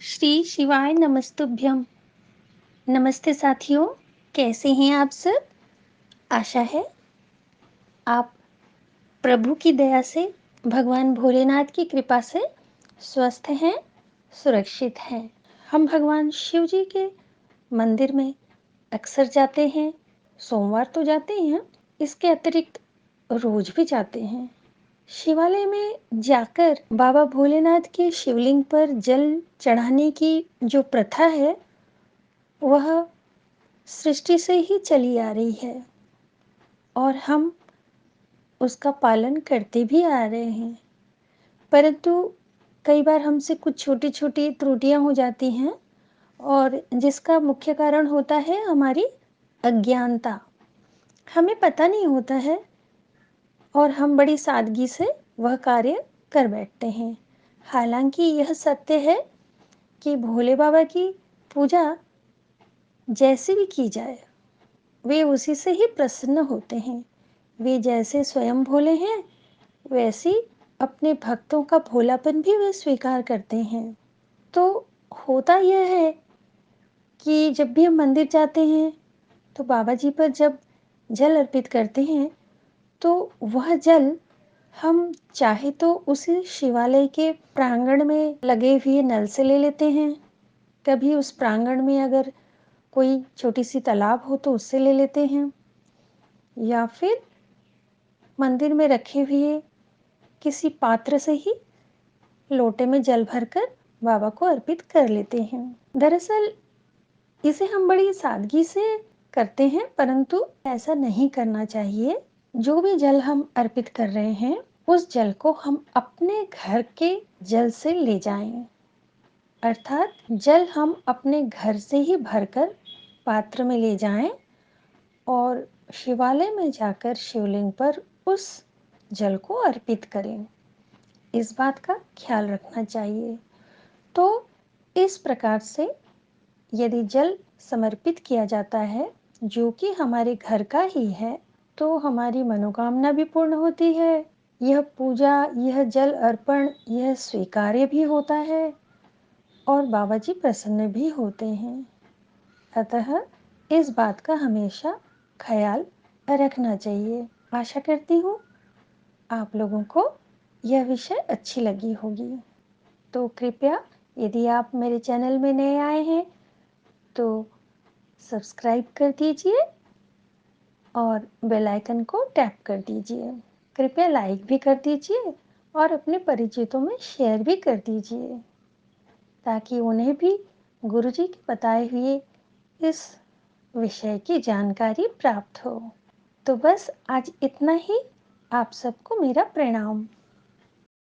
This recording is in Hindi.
श्री शिवाय नमस्तुभ्यम। नमस्ते साथियों, कैसे हैं आप सब? आशा है आप प्रभु की दया से, भगवान भोलेनाथ की कृपा से स्वस्थ हैं, सुरक्षित हैं। हम भगवान शिव जी के मंदिर में अक्सर जाते हैं। सोमवार तो जाते ही हैं, इसके अतिरिक्त रोज भी जाते हैं। शिवालय में जाकर बाबा भोलेनाथ के शिवलिंग पर जल चढ़ाने की जो प्रथा है, वह सृष्टि से ही चली आ रही है और हम उसका पालन करते भी आ रहे हैं। परंतु कई बार हमसे कुछ छोटी-छोटी त्रुटियां हो जाती हैं और जिसका मुख्य कारण होता है हमारी अज्ञानता। हमें पता नहीं होता है और हम बड़ी सादगी से वह कार्य कर बैठते हैं। हालांकि यह सत्य है कि भोले बाबा की पूजा जैसे भी की जाए, वे उसी से ही प्रसन्न होते हैं। वे जैसे स्वयं भोले हैं, वैसे ही अपने भक्तों का भोलापन भी वे स्वीकार करते हैं। तो होता यह है कि जब भी हम मंदिर जाते हैं, तो बाबा जी पर जब जल अर्पित करते हैं, तो वह जल हम चाहे तो उसी शिवालय के प्रांगण में लगे हुए नल से ले लेते हैं। कभी उस प्रांगण में अगर कोई छोटी सी तालाब हो तो उससे ले लेते हैं, या फिर मंदिर में रखे हुए किसी पात्र से ही लोटे में जल भरकर बाबा को अर्पित कर लेते हैं। दरअसल इसे हम बड़ी सादगी से करते हैं, परंतु ऐसा नहीं करना चाहिए। जो भी जल हम अर्पित कर रहे हैं, उस जल को हम अपने घर के जल से ले जाएं। अर्थात जल हम अपने घर से ही भरकर पात्र में ले जाएं और शिवालय में जाकर शिवलिंग पर उस जल को अर्पित करें। इस बात का ख्याल रखना चाहिए। तो इस प्रकार से यदि जल समर्पित किया जाता है, जो कि हमारे घर का ही है, तो हमारी मनोकामना भी पूर्ण होती है। यह पूजा, यह जल अर्पण, यह स्वीकार्य भी होता है और बाबा जी प्रसन्न भी होते हैं। अतः इस बात का हमेशा ख्याल रखना चाहिए। आशा करती हूँ आप लोगों को यह विषय अच्छी लगी होगी। तो कृपया, यदि आप मेरे चैनल में नए आए हैं, तो सब्सक्राइब कर दीजिए और बेल आइकन को टैप कर दीजिए। कृपया लाइक भी कर दीजिए और अपने परिचितों में शेयर भी कर दीजिए, ताकि उन्हें भी गुरु जी के बताए हुए इस विषय की जानकारी प्राप्त हो। तो बस आज इतना ही। आप सबको मेरा प्रणाम।